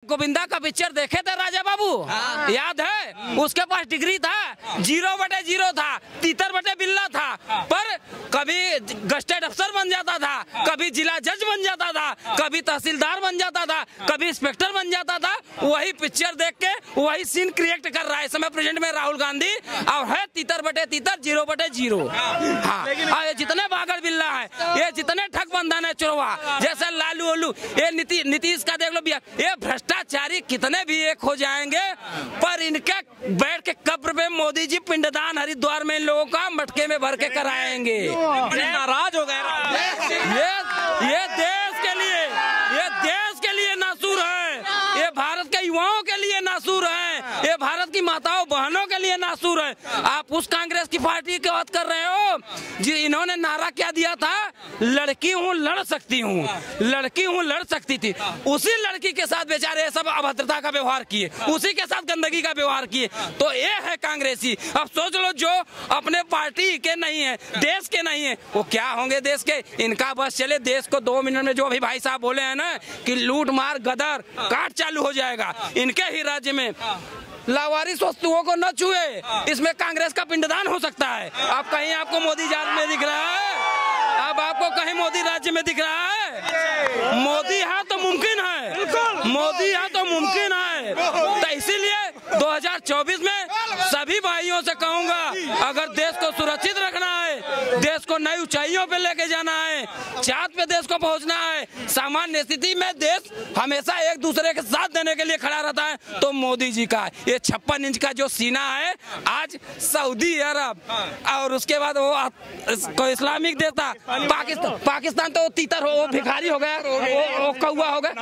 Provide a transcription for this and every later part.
गोविंदा का पिक्चर देखे थे राजा बाबू? याद है? उसके पास डिग्री था, 0/0 था, तीतर/बिल्ला था, पर कभी गस्टेड अफसर बन जाता था, कभी जिला जज बन जाता था, कभी तहसीलदार बन जाता था, कभी इंस्पेक्टर बन जाता था। वही पिक्चर देख के वही सीन क्रिएट कर रहा है इस समय प्रेजेंट में राहुल गांधी, और है तीतर/तीतर, 0/0। हाँ, ये जितने बागड़ बिल्ला है, ये जितने ठग बंधन है चुरवा, जैसे लालू ओलू, ये नीतीश का देख लो, ये भ्रष्टाचारी कितने भी एक हो जाएंगे, पर इनके बैठ के कब्र पे मोदी जी पिंडदान हरिद्वार में इन लोगों का मटके में भर के कराएंगे। नाराज हो गए। ये देश के लिए नासूर है, ये भारत के युवाओं के लिए नासूर है, ये भारत की माताओं बहनों के लिए नासूर है। आप उस कांग्रेस की पार्टी की बात कर रहे हो जी, इन्होंने नारा क्या दिया था? लड़की हूँ लड़ सकती हूँ, लड़की हूँ लड़ सकती थी। उसी लड़की के साथ बेचारे सब अभद्रता का व्यवहार किए, उसी के साथ गंदगी का व्यवहार किए। तो ये है कांग्रेसी। अब सोच लो, जो अपने पार्टी के नहीं है, देश के नहीं है, वो क्या होंगे देश के? इनका बस चले देश को 2 मिनट में, जो अभी भाई साहब बोले हैं ना कि लूट मार गदर काट चालू हो जाएगा, इनके ही राज्य में लावारिस वस्तुओं को न छुए, इसमें कांग्रेस का पिंडदान हो सकता है। अब कहीं आपको मोदी राज्य में दिख रहा है? अब आपको कहीं मोदी राज्य में दिख रहा है? मोदी है तो मुमकिन है, मोदी है तो मुमकिन है। तो इसीलिए 2024 में सभी भाइयों से कहूंगा, अगर देश को सुरक्षित रखना है, देश को नई ऊंचाइयों पे लेके जाना है, चांद पे देश को पहुंचना है, सामान्य स्थिति में देश हमेशा एक दूसरे के साथ देने के लिए खड़ा रहता है, तो मोदी जी का ये 56 इंच का जो सीना है, आज सऊदी अरब और उसके बाद वो इस्लामिक देता पाकिस्तान तो तीतर हो, वो भिखारी हो गया, वो कौवा हो गया,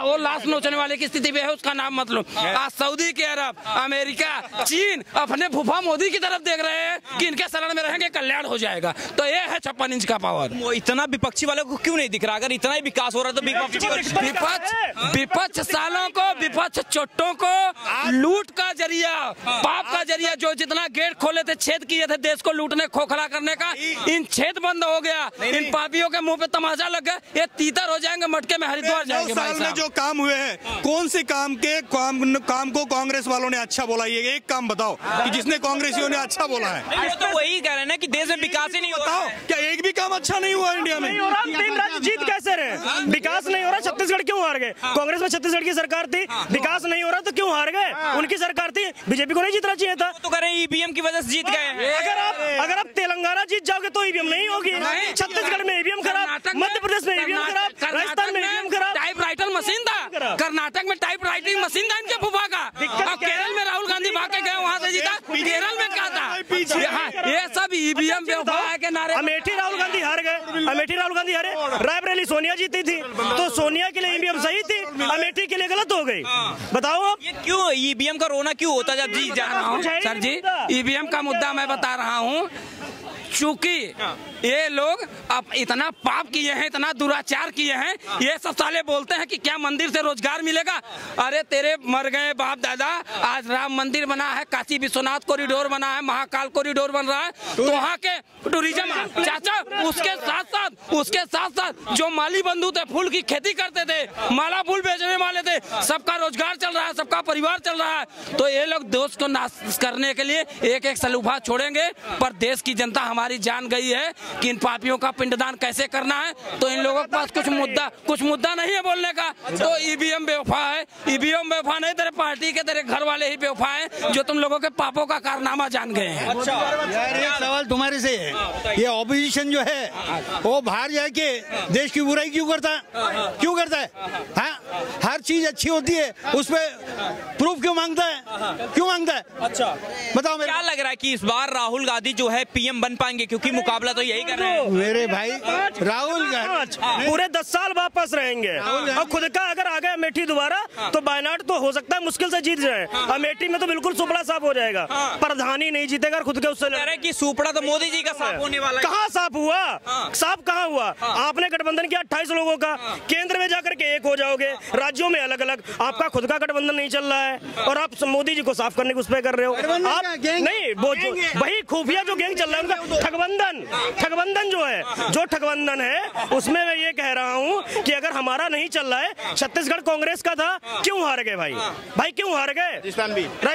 वो लाश नोचने वाले की स्थिति पे है, उसका नाम मत लो। आज सऊदी के अरब, अमेरिका, चीन अपने फूफा मोदी की तरफ देख रहे हैं कि इनके शरण में रहेंगे कल्याण हो जाएगा। तो ये है 56 इंच का पावर। इतना विपक्षी वालों को क्यों नहीं दिख रहा? अगर इतना ही विकास हो रहा तो विपक्ष सालों को, विपक्ष चोटों को, लूट का जरिया, पाप का जरिया, जो जितना गेट खोले थे, छेद किए थे देश को लूटने खोखला करने का, इन छेद बंद हो गया, इन पापियों के मुंह पे तमाचा लग गया, ये तीतर हो जाएंगे, मटके में हरिद्वार जाएंगे। 2 साल में जो काम हुए हैं, कौन से काम को कांग्रेस वालों ने अच्छा बोला? ये एक काम बताओ कि जिसने कांग्रेसियों ने अच्छा बोला है। तो वही कह रहे हैं ना कि देश में विकास ही नहीं होता। क्या एक भी काम अच्छा नहीं हुआ इंडिया में? 3 राज्य जीत कैसे रहे? विकास नहीं हो रहा, छत्तीसगढ़ क्यों हार गए? कांग्रेस में छत्तीसगढ़ की सरकार थी, विकास नहीं हो रहा तो क्यों हार गए? उनकी सरकार थी, बीजेपी को नहीं जीतना चाहिए था। तो कह रहे हैं ईवीएम की वजह से जीत गए। अगर आप तेलंगाना जीत जाओगे तो ईवीएम नहीं होगी, छत्तीसगढ़ में ईवीएम खराब, मध्य प्रदेश में ईवीएम खराब, राजस्थान में ईवीएम खराब। टाइपराइटर मशीन था, कर्नाटक में टाइप राइटिंग मशीन था इनके फूफा का, और केरल में राहुल गांधी भाग के गए, वहाँ से जीता। केरल में क्या था? ये सब ईवीएम व्यवहार के नारे। अमेठी राहुल गांधी हार गए, अमेठी राहुल गांधी हारे, रायबरेली सोनिया जीती थी, तो सोनिया के लिए ईवीएम सही थी, अमेठी के लिए गलत हो गई। बताओ आप ये क्यों ईवीएम का रोना क्यों होता जब जीत जा रहा हूँ? सर जी, ईवीएम का मुद्दा मैं बता रहा हूँ, चूंकि ये लोग अब इतना पाप किए हैं, इतना दुराचार किए हैं, ये सब साले बोलते हैं कि क्या मंदिर से रोजगार मिलेगा? अरे तेरे मर गए बाप दादा, आज राम मंदिर बना है, काशी विश्वनाथ कॉरिडोर बना है, महाकाल कॉरिडोर बन रहा है, तो वहाँ के टूरिज्म चाचा, उसके साथ साथ जो माली बंधु थे, फूल की खेती करते थे, माला फूल बेचने वाले थे, सबका रोजगार चल रहा है, सबका परिवार चल रहा है। तो ये लोग देश को नाश करने के लिए एक सलूफा छोड़ेंगे, पर देश की जनता हमारी जान गई है कि इन पापियों का पिंडदान कैसे करना है। तो इन लोगों के पास कुछ मुद्दा नहीं है बोलने का। तो ईवीएम बेवफा है, ईवीएम बेवफा नहीं, तेरे पार्टी के तेरे घर वाले ही बेवफा है, जो तुम लोगों के पापों का कारनामा जान गए हैं। यार एक सवाल तुम्हारे से है, ये ऑपोजिशन जो है वो बाहर जाके देश की बुराई क्यों करता है? हाँ, हर चीज अच्छी होती है, उस पर प्रूफ क्यों मांगता है? अच्छा बताओ, क्या लग रहा है कि इस बार राहुल गांधी जो है पीएम बन पाएंगे? क्योंकि मुकाबला तो यही कर रहे हैं मेरे भाई, राहुल गांधी पूरे 10 साल वापस रहेंगे, और खुद का अगर आ गया अमेठी दोबारा तो वायनाड तो हो सकता है मुश्किल से जीत जाए। अमेठी में तो बिल्कुल सुपड़ा साफ हो जाएगा, प्रधानी नहीं जीतेगा, खुद के उससे कह रहे कि सुपड़ा तो मोदी जी का साफ होने वाला है। कहाँ साफ हुआ? साफ कहाँ हुआ? आपने गठबंधन किया 28 लोगों का, केंद्र में जाकर के एक हो जाओगे, राज्यों में अलग अलग, आपका खुद का गठबंधन नहीं चल रहा है और आप मोदी जी को साफ करने को उस पे कर रहे हो। आप नहीं, वो जो वही खुफिया जो गैंग चल रहा है उनका ठगबंधन जो है, जो ठगबंधन है उसमें मैं ये कह रहा हूँ कि अगर हमारा नहीं चल रहा है, छत्तीसगढ़ कांग्रेस का था, क्यों हार गए भाई क्यों हार गए?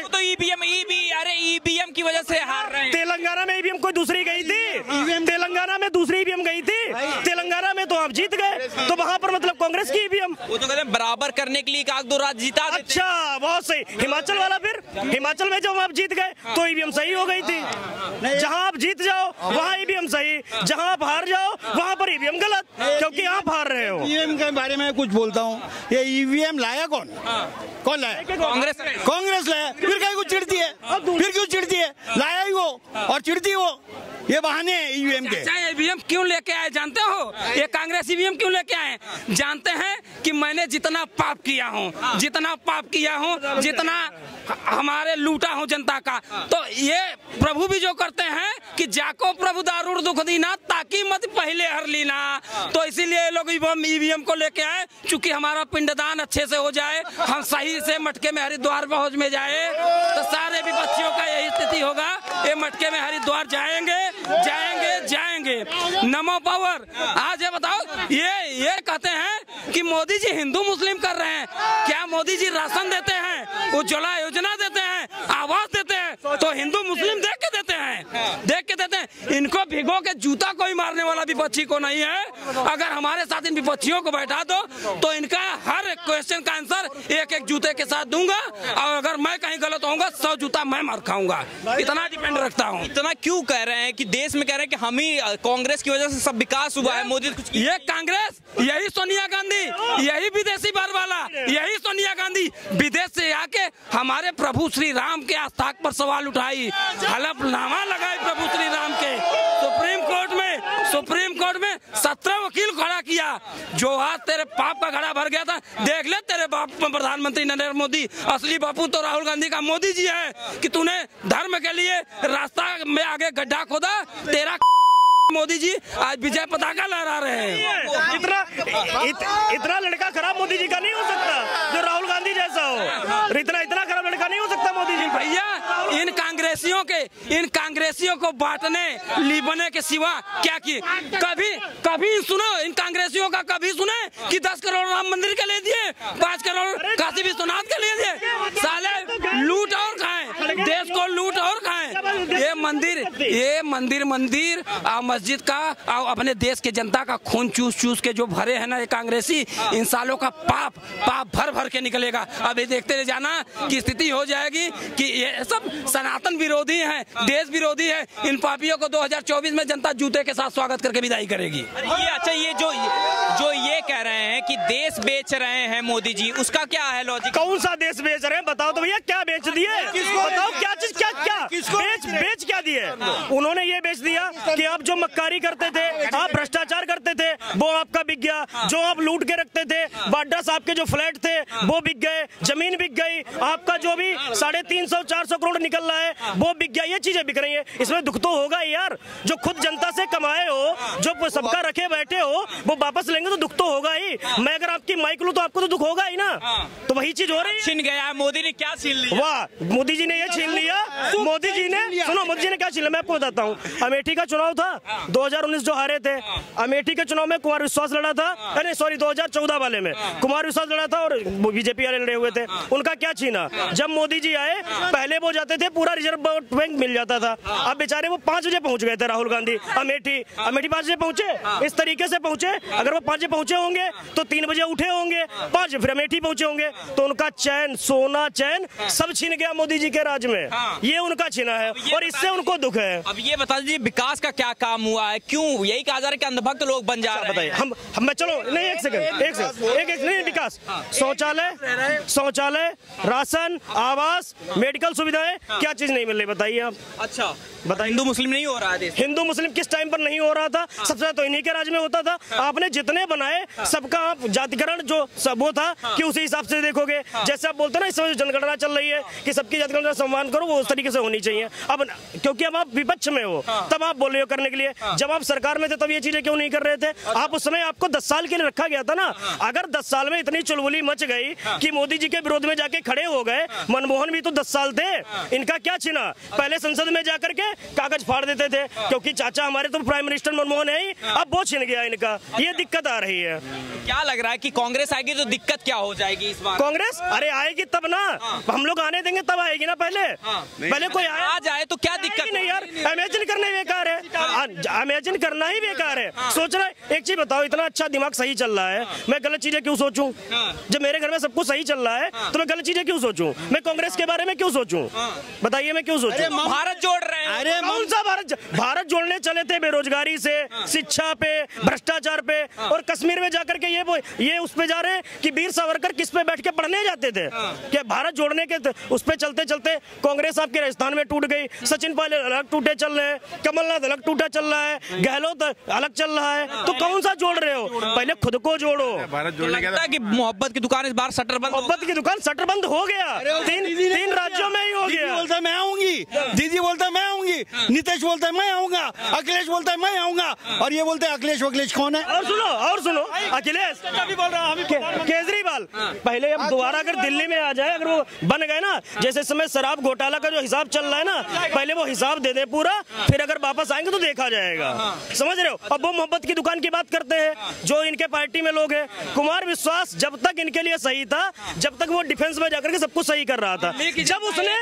तो ईवीएम की वजह से हार रहे हैं। तेलंगाना में ईवीएम कोई दूसरी गई थी, तेलंगाना में दूसरी ईवीएम गई थी, तेलंगाना में तो आप जीत गए, तो वहाँ पर मतलब कांग्रेस की ईवीएम वो तो कहते हैं बराबर करने के लिए एक दो रात जीता। अच्छा, बहुत सही। हिमाचल वाला, फिर हिमाचल में जब आप जीत गए तो ईवीएम सही हो गई थी। जहां आप जीत जाओ वहां ईवीएम सही, जहां आप हार जाओ वहां पर ईवीएम गलत, क्योंकि आप हार रहे हो। ईवीएम के बारे में कुछ बोलता हूँ, ये ईवीएम लाया कौन लाया? कांग्रेस लाया। फिर कहीं कुछ चिढ़ती है, फिर क्यों चिढ़ती है? लाया ही वो और चिढ़ती वो, ये बहाने हैं ईवीएम के। ईवीएम क्यों लेके आए जानते हो? ये कांग्रेस ईवीएम क्यों लेके आए? जानते हैं कि मैंने जितना पाप किया हूँ, जितना हमारे लूटा हूँ जनता का, तो ये प्रभु भी जो करते हैं कि जाको प्रभु दारूर दुख दीना ताकि मत पहले हर लीना। तो इसीलिए लोग ईवीएम को लेके आए, चूंकि हमारा पिंडदान अच्छे से हो जाए, हम सही से मटके में हरिद्वार पहुंच में जाए, तो सारे विपक्षियों का यही स्थिति होगा। ये मटके में हरिद्वार जाएंगे। नमो पावर। आज ये बताओ, ये कहते हैं कि मोदी जी हिंदू मुस्लिम कर रहे हैं। क्या मोदी जी राशन देते हैं, उज्ज्वला योजना देते हैं, आवास देते हैं? तो हिंदू मुस्लिम देख के देते हैं। इनको भिगो के जूता कोई मारने वाला विपक्षी को नहीं है। अगर हमारे साथ इन विपक्षियों को बैठा दो तो इनका हर क्वेश्चन का आंसर एक जूते के साथ दूंगा, और अगर मैं कहीं गलत होऊंगा 100 जूता मैं मार खाऊंगा। इतना डिपेंड रखता हूँ। इतना क्यों कह रहे हैं कि देश में कह रहे हैं कि हम ही कांग्रेस की वजह से सब विकास हुआ है, मोदी कुछ? ये कांग्रेस, यही सोनिया गांधी, यही विदेशी बारवाला, यही सोनिया गांधी विदेश से आके हमारे प्रभु श्री राम के आस्था पर सवाल उठाई, हलफनामा लगाई प्रभु श्री राम के। सुप्रीम कोर्ट में 17 वकील खड़ा किया। जो आज तेरे पाप का घड़ा भर गया था, देख ले तेरे बाप प्रधानमंत्री नरेंद्र मोदी, असली बापू तो राहुल गांधी का मोदी जी है कि तूने धर्म के लिए रास्ता में आगे गड्ढा खोदा। तेरा मोदी जी आज विजय पताका लहरा रहे हैं। इतना लड़का खराब मोदी जी का नहीं हो सकता जो राहुल गांधी जैसा हो। इतना खराब लड़का नहीं हो सकता मोदी जी। भैया, इन कांग्रेसियों को बांटने लिबने के सिवा क्या किए? कभी सुनो, इन कांग्रेसियों का कभी सुने कि 10 करोड़ राम मंदिर के लिए दिए, 5 करोड़ काशी विश्वनाथ के लिए दिए? साले लूट और खाएं, देश को लूट और खाएं। ये मंदिर मस्जिद का और अपने देश के जनता का खून चूस के जो भरे हैं ना ये कांग्रेसी, इन सालों का पाप भर के निकलेगा। अब ये देखते रह जाना कि स्थिति हो जाएगी कि ये सब सनातन विरोधी हैं, देश विरोधी है। इन पापियों को 2024 में जनता जूते के साथ स्वागत करके विदाई करेगी। ये जो ये कह रहे हैं कि देश बेच रहे हैं मोदी जी, उसका क्या है लॉजिक? कौन सा देश बेच रहे हैं बताओ तो भैया, क्या बेच दिए? बताओ क्या चीज, क्या बेच क्या दिए? उन्होंने ये बेच दिया कि आप जो मक्कारी करते थे, आप भ्रष्टाचार करते थे, वो आपका बिक गया। जो आप लूट के रखते थे, बाड्डा साहब के जो फ्लैट थे वो बिक गए, जमीन बिक गई, आपका जो भी 350-400 करोड़ निकल रहा है वो बिक गया। ये चीजें बिक रही है, इसमें दुख तो होगा यार। जो खुद जनता से कमाए हो, जो सबका रखे बैठे हो, वो वापस लेंगे तो दुख तो होगा ही। मैं अगर आपकी माइक लूं तो आपको तो दुख होगा ही ना। तो वही चीज हो रही है। छीन गया मोदी ने, क्या छीन लिया? वाह, मोदी जी ने ये छीन लिया। मोदी जी ने क्या छीन लिया मैं आपको बताता हूँ। अमेठी का चुनाव था 2019 जो हारे थे, अमेठी के चुनाव में कुमार विश्वास लड़ा था, 2014 वाले में कुमार विश्वास लड़ा था और बीजेपी वाले लड़े हुए थे। उनका क्या छीना? जब मोदी जी आए, पहले वो जाते थे पूरा रिजर्व बैंक मिल जाता था। अब बेचारे वो 5 बजे पहुंच गए थे राहुल गांधी अमेठी 5 बजे पहुंचे। इस तरीके से पहुंचे, अगर वो 5 बजे पहुंचे होंगे तो 3 बजे उठे होंगे, 5 फिर अमेठी पहुंचे होंगे, तो उनका चैन, सोना चैन सब छीन गया मोदी जी के राज में। ये उनका छीना है और इससे उनको दुख है। अब ये बता दीजिए विकास का क्या काम हुआ है? क्यों यही कहा जा रहा है कि अंधभक्त लोग बन जा रहे हैं? बताइए हम चलो नहीं, एक सेकंड नहीं, विकास, शौचालय, राशन, आवास, मेडिकल सुविधाएं, क्या चीज नहीं मिल रही बताइए आप? अच्छा बताइए, हिंदू मुस्लिम नहीं हो रहा है? हिंदू मुस्लिम किस टाइम पर नहीं हो रहा था? सबसे ज्यादा तो इन्हीं के राज में होता था। आपने जितने बनाए सबका आप जातिकरण जो सब वो था कि उसी हिसाब से देखोगे। जैसे आप बोलते ना इस समय जनगणना चल रही है कि सबकी जातिगणना सम्मान करो, वो उस तरीके से होनी चाहिए। अब क्योंकि अब आप विपक्ष में हो तब आप बोल रहे हो करने के लिए, जब आप सरकार में थे तब ये चीजें क्यों नहीं कर रहे थे? आप उस समय आपको 10 साल के लिए रखा गया था ना। अगर 10 साल में इतनी चुलबुली मच गई कि मोदी जी के विरोध में जाके खड़े हो गए, मनमोहन भी तो 10 साल थे, इनका क्या छिना? पहले संसद में जाकर के कागज फाड़ देते थे, क्योंकि चाचा हमारे तो प्राइम मिनिस्टर मनमोहन है ही, अब वो छिन गया इनका, ये दिक्कत आ रही है। क्या लग रहा है कि कांग्रेस आएगी तो दिक्कत क्या हो जाएगी इस बार? कांग्रेस अरे आएगी तब ना, हम लोग आने देंगे तब आएगी ना। पहले कोई आ जाए तो क्या दिक्कत नहीं यार, इमेजिन करना ही बेकार है, इमेजिन करना ही बेकार है। सोचना, एक चीज बताओ, इतना अच्छा दिमाग सही चल रहा है, मैं गलत चीजें क्यों सोचूं? जब मेरे घर में सब कुछ सही चल रहा है तो मैं गलत चीजें क्यों सोचूं? मैं कांग्रेस के बारे में क्यों सोचूं? बताइए, मैं क्यों सोचूं? भारत जोड़ रहे हैं। अरे कौन सा भारत जोड़ने चले थे? बेरोजगारी से, शिक्षा पे, भ्रष्टाचार पे, और कश्मीर में जाकर के ये उस पे जा रहे हैं कि वीर सावरकर किस पे बैठ के पढ़ने जाते थे। कि भारत जोड़ने के उस पे चलते चलते कांग्रेस आपके राजस्थान में टूट गई, सचिन पायलट अलग टूटे चल रहे हैं, कमलनाथ अलग टूटा चल रहा है, गहलोत अलग चल रहा है, तो कौन सा जोड़ रहे हो? पहले खुद को जोड़ो। लगता है कि मोहब्बत की दुकान इस बार शटर बंद, मोहब्बत की दुकान शटर बंद हो गया, तीन राज्यों में ही हो गया। बोलता मैं आऊंगी, दीदी बोलता मैं आऊंगी, नीतीश बोलता है मैं आऊंगा, अखिलेश बोलता है मैं आऊंगा, और ये बोलते हैं अखिलेश कौन है? और सुनो अखिलेश केजरीवाल, पहले अब दोबारा अगर दिल्ली में आ जाए, अगर वो बन गए ना, जैसे समय शराब घोटाला का जो हिसाब चल रहा है ना, पहले वो हिसाब दे दे पूरा, फिर अगर वापस आएंगे तो देखा जाएगा। समझ रहे हो? अब वो मोहब्बत की दुकान की बात करते हैं जो इनके पार्टी में लोग हैं। कुमार विश्वास जब तक इनके लिए सही था, जब तक वो डिफेंस में जाकर के सब कुछ सही कर रहा था, जब उसने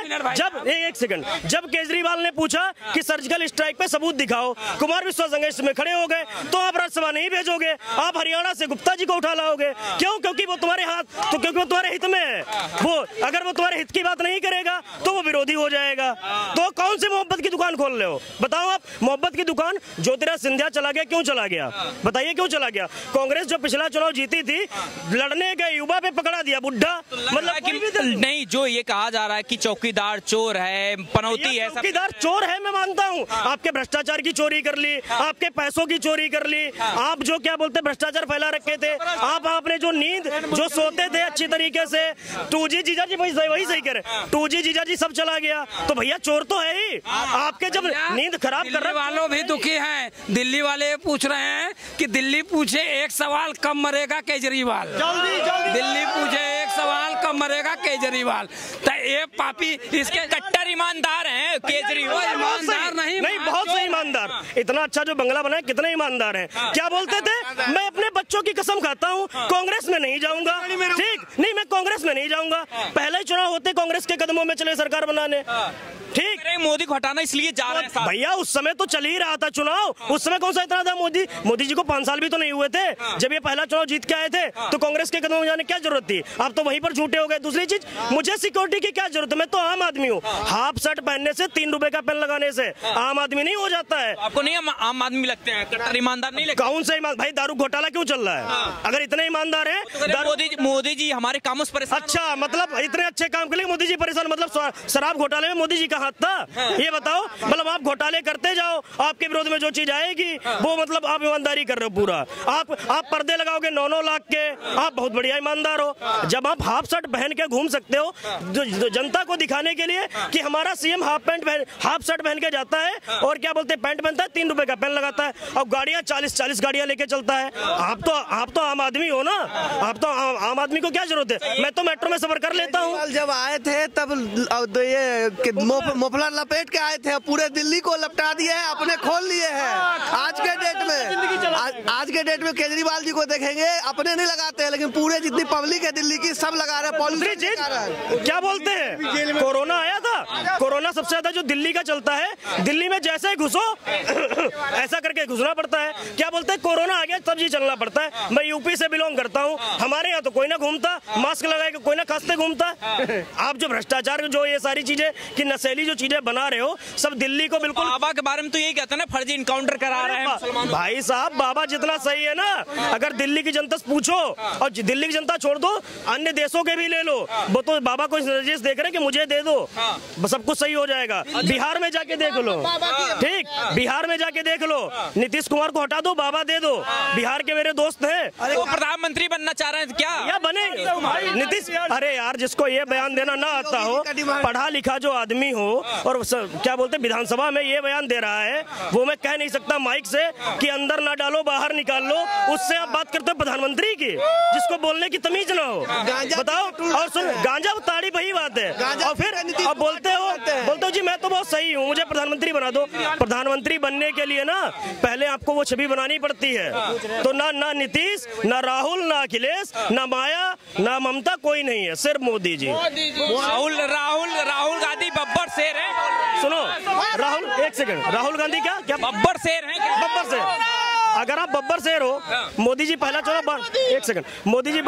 एक सेकंड, जब केजरीवाल ने पूछा कि सर्जिकल स्ट्राइक पे सबूत दिखाओ, कुमार विश्वास संघर्ष में खड़े हो गए, तो आप राज्यसभा नहीं भेजोगे, आप हरियाणा से गुप्ता जी को उठा लाओगे। क्यों? क्योंकि वो तुम्हारे हाथ, तो क्योंकि वो तुम्हारे हित में है। वो अगर वो तुम्हारे हित की बात नहीं करेगा तो वो विरोधी हो जाएगा। तो कौन सी मोहब्बत की दुकान खोल रहे हो? बताओ आप। मोहब्बत की दुकान ज्योतिराज सिंधिया चला गया, क्यों चला गया? बताइए क्यों चला गया? कांग्रेस जो पिछला चुनाव जीती थी, लड़ने गए युवा पे पकड़ा दिया बुढ़ा, मतलब नहीं, जो ये कहा जा रहा है कि चौकीदार चोर है, पनौती है, चौकीदार चोर है, मैं मानता हूँ। आपके भ्रष्टाचार की चोरी कर ली, आपके पैसों की चोरी कर ली, आप जो क्या बोलते भ्रष्टाचार फैला रखे थे, आपने जो नींद जो सोते थे अच्छी तरीके से, 2G जीजा जी वही सही करे, 2G जीजा जी सब चला गया, तो भैया चोर तो है ही। आपके जब नींद खराब कर रहे वालों भी दुखी हैं। दिल्ली वाले पूछ रहे हैं कि दिल्ली पूछे एक सवाल, कब मरेगा केजरीवाल? दिल्ली पूछे एक सवाल, कब मरेगा केजरीवाल? तो ये पापी इसके कट्टर ईमानदार हैं केजरीवाल। ईमानदार नहीं, बहुत सही ईमानदार। इतना अच्छा जो बंगला बना है, कितने ईमानदार है। क्या बोलते थे? मैं अपने बच्चों की कसम खाता हूँ, कांग्रेस में नहीं जाऊंगा। ठीक नहीं, मैं कांग्रेस में नहीं जाऊंगा। पहले ही चुनाव होते कांग्रेस के कदमों में चले सरकार बनाने। ठीक, मोदी को हटाना इसलिए जा रहे हैं भैया। उस समय तो चल ही रहा था चुनाव, उस समय कौन सा इतना था? मोदी जी को 5 साल भी तो नहीं हुए थे जब ये पहला चुनाव जीत के आए थे, तो कांग्रेस के कदमों में जाने क्या जरूरत थी? आप तो वहीं पर झूठे हो गए। दूसरी चीज, मुझे सिक्योरिटी की क्या जरूरत है? मैं तो आम आदमी हूँ। हाफ शर्ट पहनने से, 3 रुपए का पेन लगाने से आम आदमी नहीं हो जाता है। आपको नहीं आम आदमी लगते हैं? कट्टर ईमानदार नहीं लगते? कौन सा ईमान? भाई दारू घोटाला क्यों चल रहा है? अगर इतने ईमानदार है, मोदी जी हमारे कामों से परेशान। अच्छा, मतलब इतने अच्छे काम के लिए मोदी जी परेशान? मतलब शराब घोटाले में मोदी जी का हाथ था? ये बताओ। मतलब आप घोटाले करते जाओ, आपके विरोध में जो चीज आएगी वो मतलब आप ईमानदारी कर रहे हो पूरा। आप पर्दे लगाओगे 9-9 लाख के, आप बहुत बढ़िया ईमानदार हो। जब आप हाफ शर्ट पहन के घूम सकते हो जनता को दिखाने के लिए कि हमारा सीएम हाफ शर्ट पहन के जाता है, और क्या बोलते पैंट पहनता है, 3 रुपए का पेन लगाता है, और गाड़ियां 40 गाड़ियां लेके चलता है। आप तो आम आदमी हो ना। आप तो आम आदमी को क्या जरूरत है? मैं तो मेट्रो में सफर कर लेता हूँ। जब आए थे तब ये मोफलर लपेट के आए थे, पूरे दिल्ली को लपटा दिए हैं, अपने खोल लिए हैं। आज के डेट में केजरीवाल जी को देखेंगे, अपने नहीं लगाते हैं, लेकिन पूरे जितनी पब्लिक है दिल्ली की सब लगा रहे हैं। क्या बोलते हैं? कोरोना आया था, कोरोना सबसे ज्यादा जो दिल्ली का चलता है, दिल्ली में जैसे ही घुसो ऐसा करके घुसना पड़ता है। क्या बोलते हैं? कोरोना आ गया तब जी चलना पड़ता है। मैं यूपी से बिलोंग करता हूँ, हमारे यहाँ तो कोई ना घूमता मास्क लगाए, कोई ना खांसते घूमता। आप जो भ्रष्टाचार, जो ये सारी चीजें की नशेली जो चीजें बना रहे हो, सब दिल्ली को बिल्कुल। बाबा के बारे में तो यही कहते हैं ना, फर्जी इनकाउंटर करा रहे हैं भाई साहब। बाबा जितना सही है ना, अगर दिल्ली की जनता से पूछो, और दिल्ली की जनता छोड़ दो, अन्य देशों के भी ले लो, वो तो बाबा को निर्देश देख रहे हैं कि मुझे दे दो, बस अब सब कुछ सही हो जाएगा। बिहार में जाके देख लो, ठीक, बिहार में जाके देख लो, नीतीश कुमार को हटा दो, बाबा दे दो, बिहार के मेरे दोस्त हैं। वो प्रधानमंत्री बनना चाह रहे हैं क्या? या बने नीतीश? अरे यार, जिसको ये बयान देना ना आता हो, पढ़ा लिखा जो आदमी हो, और क्या बोलते विधानसभा में ये बयान दे रहा है, वो मैं कह नहीं सकता माइक से कि अंदर ना डालो बाहर निकाल लो, उससे आप बात करते हो प्रधानमंत्री की, जिसको बोलने की तमीज ना हो। बताओ, और सुन, गांजा ताड़ी वही बात है, और फिर अब बोलते हो जी मैं तो बहुत सही हूँ, मुझे प्रधानमंत्री बना दो। प्रधानमंत्री बनने के लिए ना पहले आपको वो छवि बनानी पड़ती है। तो ना नीतीश, ना राहुल, ना अखिलेश, ना माया, ना ममता, कोई नहीं है, सिर्फ मोदी जी। राहुल गांधी बब्बर शेर है। सुनो राहुल, एक सेकंड, राहुल गांधी क्या बब्बर शेर है? बब्बर शेर? अगर आप बब्बर शेर हो, मोदी जी पहला चुनाव, एक सेकंड, मोदी जी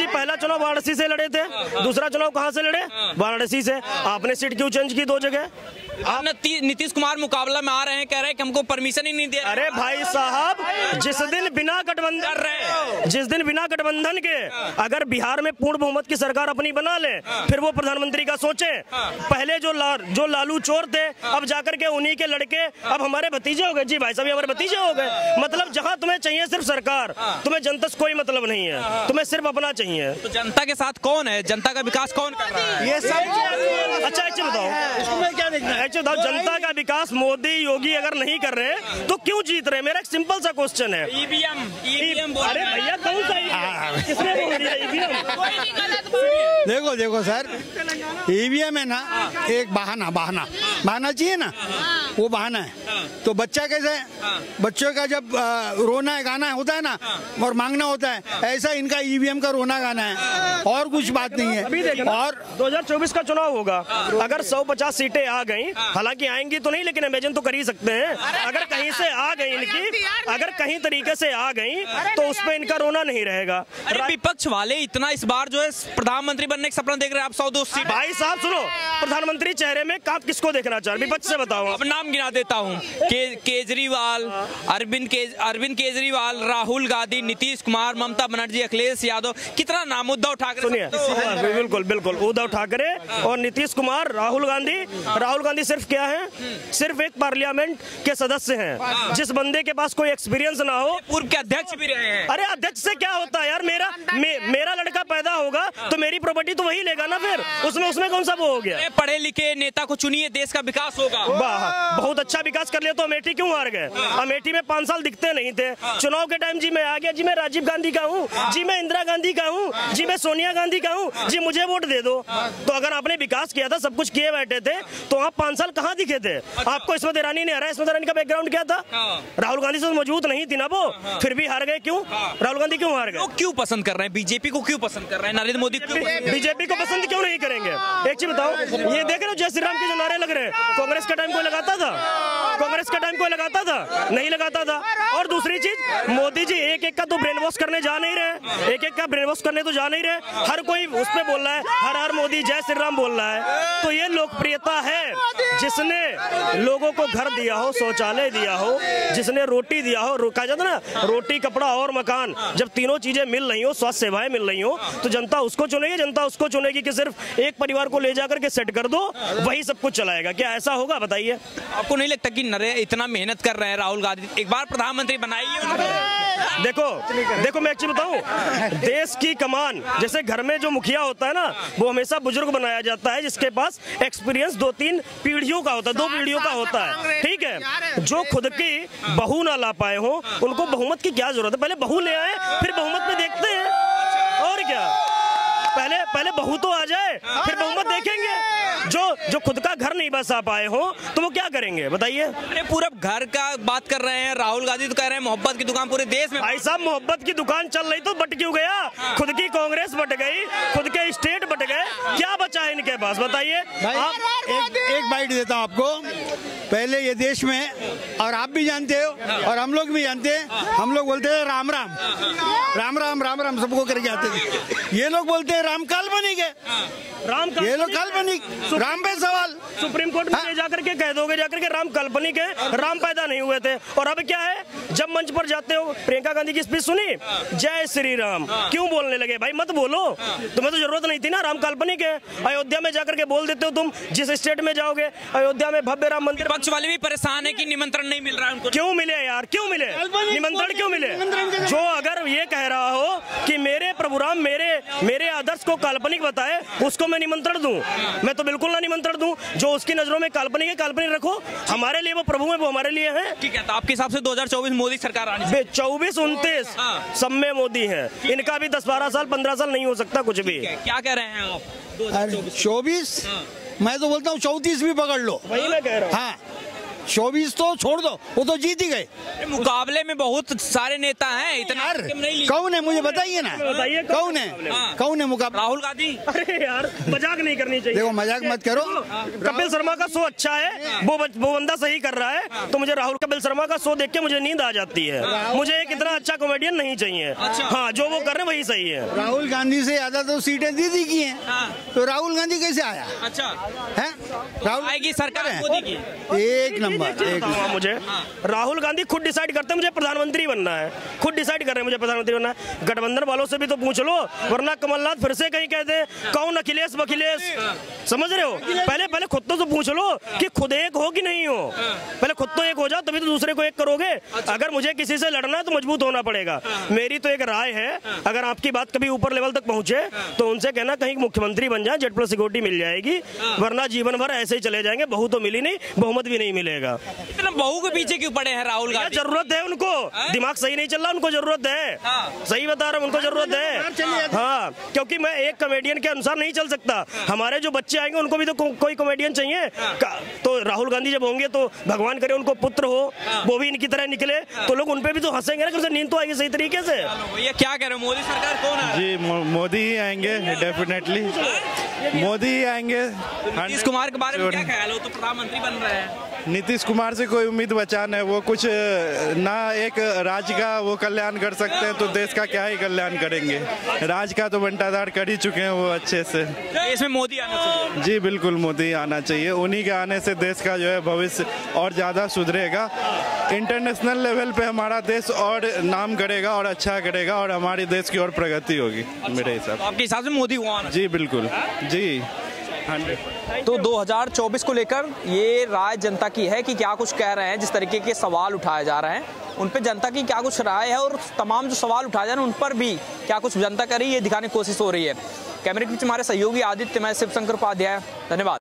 पहला चुनाव वाराणसी से लड़े थे, दूसरा चुनाव कहां से लड़े? वाराणसी से। आपने सीट क्यों चेंज की 2 जगह? नीतीश कुमार मुकाबला में आ रहे हैं, कह रहे हैं कि हमको परमिशन ही नहीं दे। अरे भाई साहब, जिस दिन बिना गठबंधन के अगर बिहार में पूर्ण बहुमत की सरकार अपनी बना ले, फिर वो प्रधानमंत्री का सोचे। पहले जो लालू चोर थे, अब जाकर के उन्हीं के लड़के अब हमारे भतीजे हो गए। जी भाई साहब, हमारे भतीजे हो गए। मतलब जहां तुम्हें चाहिए सिर्फ सरकार, तुम्हें जनता से कोई मतलब नहीं है, तुम्हें सिर्फ अपना चाहिए। तो जनता के साथ कौन है? जनता का विकास कौन कर रहा है? ये सब अच्छा बताओ, क्या देखना? जनता का विकास मोदी योगी अगर नहीं कर रहे हैं तो क्यों जीत रहे हैं? मेरा एक सिंपल सा क्वेश्चन है। ईवीएम अरे भैया, कौन सा किसने बोल दिया ईवीएम? देखो सर, ईवीएम है ना एक बहाना चाहिए ना, वो बहाना है। तो बच्चा कैसे, बच्चों का जब रोना है गाना होता है ना, और मांगना होता है, ऐसा इनका ईवीएम का रोना गाना है, और कुछ बात नहीं है। अभी देखना, और 2024 का चुनाव होगा, अगर 150 सीटें आ गई, हालांकि आएंगी तो नहीं, लेकिन इमेजिन तो कर ही सकते हैं, अगर कहीं से आ गई इनकी, अगर कहीं तरीके से आ गई तो उसमें इनका रोना नहीं रहेगा। अरे विपक्ष वाले इतना इस बार जो है प्रधानमंत्री बनने का सपना देख रहे हैं आप, 100-200 सीट। भाई साहब सुनो, प्रधानमंत्री चेहरे में आप किसको देखना चाह रहे? विपक्ष से बताओ। अब नाम गिना देता हूँ, केजरीवाल, अरविंद केजरीवाल, राहुल गांधी, नीतीश कुमार, ममता बनर्जी, अखिलेश यादव, कितना नाम, उद्धव ठाकरे। सुनिए, बिल्कुल उद्धव ठाकरे और नीतीश कुमार, राहुल गांधी सिर्फ क्या है? सिर्फ एक पार्लियामेंट के सदस्य हैं। जिस बंदे के पास कोई एक्सपीरियंस ना हो, पूर्व के अध्यक्ष भी रहे हैं। अरे अध्यक्ष से क्या होता है यार? मेरा लड़का पैदा होगा तो मेरी प्रॉपर्टी तो वही लेगा ना, फिर उसमें कौन सा वो हो गया? पढ़े लिखे नेता को चुनिए, देश का विकास होगा। बहुत अच्छा विकास कर लिया। तो अमेठी क्यों हार गए? अमेठी में 5 साल दिखते नहीं थे, चुनाव के टाइम जी मैं आ गया, जी मैं राजीव गांधी का हूँ, जी मैं इंदिरा गांधी का हूँ, जी मैं सोनिया गांधी का हूँ, जी मुझे वोट दे दो। तो अगर आपने विकास किया था, सब कुछ किए बैठे थे, तो आप 5 साल कहाँ दिखे थे? आपको स्मृति ईरानी ने हराया। स्मृति ईरानी का बैकग्राउंड क्या था? राहुल गांधी से मौजूद नहीं थी ना वो, फिर भी हार गए। क्यों? राहुल गांधी क्यों हार गए? क्यों पसंद कर रहे हैं? बीजेपी को क्यों पसंद कर रहे हैं? नरेंद्र मोदी बीजेपी को पसंद क्यों नहीं करेंगे? एक चीज बताओ, ये देख रहे हो जय श्री राम के जो नारे लग रहे हैं, कांग्रेस का टाइम कोई लगाता था? नहीं लगाता था। और दूसरी चीज, मोदी जी एक का तो ब्रेन वॉश करने जा नहीं रहे, एक का ब्रेन वॉश करने तो जा नहीं रहे, हर कोई उस पे बोल रहा है, हर हर मोदी जय श्री राम बोल रहा है। तो ये लोकप्रियता है, जिसने लोगों को घर दिया हो, शौचालय दिया हो, जिसने रोटी दिया हो, कहा जाता ना, रोटी कपड़ा और मकान, जब तीनों चीजें मिल रही हो, स्वास्थ्य सेवाएं मिल रही हो, तो जनता उसको चुनेगी। जनता उसको चुनेगी कि सिर्फ एक परिवार को ले जाकर के सेट कर दो, वही सब कुछ चलाएगा। क्या ऐसा होगा? बताइए। आपको नहीं लगता कि इतना मेहनत कर रहे हैं राहुल गांधी, एक बार प्रधानमंत्री बनाइए? देखो मैं एक चीज बताऊं, देश की कमान, जैसे घर में जो मुखिया होता है ना, वो हमेशा बुजुर्ग बनाया जाता है, जिसके पास एक्सपीरियंस 2-3 पीढ़ियों का होता है, 2 पीढ़ियों का होता है। ठीक है, जो खुद की बहू ना ला पाए हो, उनको बहुमत की क्या जरूरत है? पहले बहू ले आए, फिर बहुमत में देखते हैं। और क्या, पहले बहू तो आ जाए, फिर बहुमत देखेंगे। जो खुद का घर नहीं बसा पाए हो, तो वो क्या करेंगे? बताइए। अरे पूरा घर का बात कर रहे हैं राहुल गांधी, तो कह रहे हैं मोहब्बत की दुकान पूरे देश में। भाई साहब, मोहब्बत की दुकान चल रही तो बट क्यों गया? खुद की कांग्रेस बट गई, खुद के स्टेट बट गए, क्या बचा है इनके पास? बताइए। एक बाइट देता हूँ आपको। पहले ये देश में, और आप भी जानते हो और हम लोग भी जानते हैं, हम लोग बोलते हैं राम राम राम राम राम राम सबको करके आते थे। ये लोग बोलते हैं राम काल्पनिक है, ये लोग काल्पनिक, राम पे सवाल। सुप्रीम कोर्ट में जाकर के कह दोगे जाकर के राम काल्पनिक है, राम पैदा नहीं हुए थे। और अब क्या है, जब मंच पर जाते हो, प्रियंका गांधी की स्पीच सुनी, जय श्री राम, क्यों बोलने लगे? भाई मत बोलो, तुम्हें तो जरूरत नहीं थी ना, राम काल्पनिक है। अयोध्या में जाकर के बोल देते हो तुम, जिस स्टेट में जाओगे अयोध्या में भव्य राम मंदिर। पक्ष वाले भी परेशान है कि निमंत्रण नहीं मिल रहा है उनको। क्यों मिले यार, क्यों मिले निमंत्रण, क्यों मिले? जो अगर ये कह रहा हो कि मेरे प्रभु राम मेरे आदर्श को काल्पनिक बताए, उसको मैं निमंत्रण दूं? मैं तो बिल्कुल ना निमंत्रण दूं। जो उसकी नजरों में काल्पनिक है, काल्पनिक रखो। हमारे लिए वो प्रभु है, वो हमारे लिए है। ठीक है, तो आपके हिसाब से 2024 मोदी सरकार आनी 24-29 सब में मोदी है। इनका भी 10-12 साल 15 साल नहीं हो सकता कुछ भी। क्या कह रहे हैं आप? 24 मैं तो बोलता हूँ 34 भी पकड़ लो। वही मैं कह रहा हूँ। हाँ 24 तो छोड़ दो, वो तो जीत ही गए। मुकाबले में बहुत सारे नेता हैं, इतना यार नहीं। कौन है मुझे बताइए ना, बताइए कौन है? कौन है मुकाबला? राहुल गांधी। अरे यार मजाक नहीं करनी चाहिए। देखो मजाक मत करो। कपिल शर्मा का शो अच्छा है, वो बंदा सही कर रहा है, तो मुझे कपिल शर्मा का शो देख के मुझे नींद आ जाती है। मुझे एक इतना अच्छा कॉमेडियन नहीं चाहिए। हाँ, जो वो कर रहे हैं वही सही है। राहुल गांधी से ज्यादा तो सीटें दीदी की हैं, तो राहुल गांधी कैसे आया? अच्छा है राहुल आएगी सरकार मोदी की। एक नंबर। मुझे राहुल गांधी खुद डिसाइड करते हैं मुझे प्रधानमंत्री बनना है, खुद डिसाइड कर रहे हैं मुझे प्रधानमंत्री बनना है। गठबंधन वालों से भी तो पूछ लो, वरना कमलनाथ फिर से कहीं कहते हैं कौन अखिलेश वखिलेश। समझ रहे हो? पहले खुद तो पूछ लो कि खुद एक हो कि नहीं हो। पहले खुद तो एक हो जाओ, तभी तो दूसरे को एक करोगे। अगर मुझे किसी से लड़ना है तो मजबूत होना पड़ेगा। मेरी तो एक राय है, अगर आपकी बात कभी ऊपर लेवल तक पहुंचे तो उनसे कहना कहीं मुख्यमंत्री बन जाए, Z+ सिक्योरिटी मिल जाएगी, वरना जीवन भर ऐसे ही चले जाएंगे। बहु तो मिली नहीं, बहुमत भी नहीं मिलेगा। बहू के पीछे क्यों पड़े हैं राहुल गांधी? जरूरत है उनको, दिमाग सही नहीं चल रहा, उनको जरूरत है। सही बता रहा हूँ, उनको जरूरत है। हाँ, क्योंकि मैं एक कॉमेडियन के अनुसार नहीं चल सकता। हमारे जो बच्चे आएंगे उनको भी तो कोई कॉमेडियन चाहिए। तो राहुल गांधी जब होंगे तो भगवान करे उनको पुत्र हो, वो भी इनकी तरह निकले, तो लोग उन पे भी तो हंसेंगे ना, कम नींद तो आएगी सही तरीके से। ये क्या कह रहे हो, मोदी सरकार कौन है? जी मोदी ही आएंगे, डेफिनेटली मोदी ही आएंगे। नीतीश कुमार के बारे में क्या ख्याल हो? तो प्रधानमंत्री बन रहे हैं। नीतीश कुमार से कोई उम्मीद बचान है, वो कुछ ना एक राज्य का वो कल्याण कर सकते हैं, तो देश का क्या ही कल्याण करेंगे। राज्य का तो बंटाधार कर ही चुके हैं वो अच्छे से। इसमें मोदी आना चाहिए। जी बिल्कुल मोदी आना चाहिए। उन्हीं के आने से देश का जो है भविष्य और ज़्यादा सुधरेगा। इंटरनेशनल लेवल पे हमारा देश और नाम करेगा और अच्छा करेगा, और हमारे देश की और प्रगति होगी। मेरे हिसाब से आपके हिसाब से मोदी को आना? जी बिल्कुल जी। तो 2024 को लेकर ये राय जनता की है कि क्या कुछ कह रहे हैं, जिस तरीके के सवाल उठाए जा रहे हैं उन पे जनता की क्या कुछ राय है, और तमाम जो सवाल उठाए जा रहे हैं उन पर भी क्या कुछ जनता कर रही है, ये दिखाने की कोशिश हो रही है। कैमरे के पीछे हमारे सहयोगी आदित्य, मैं शिव शंकर उपाध्याय, धन्यवाद।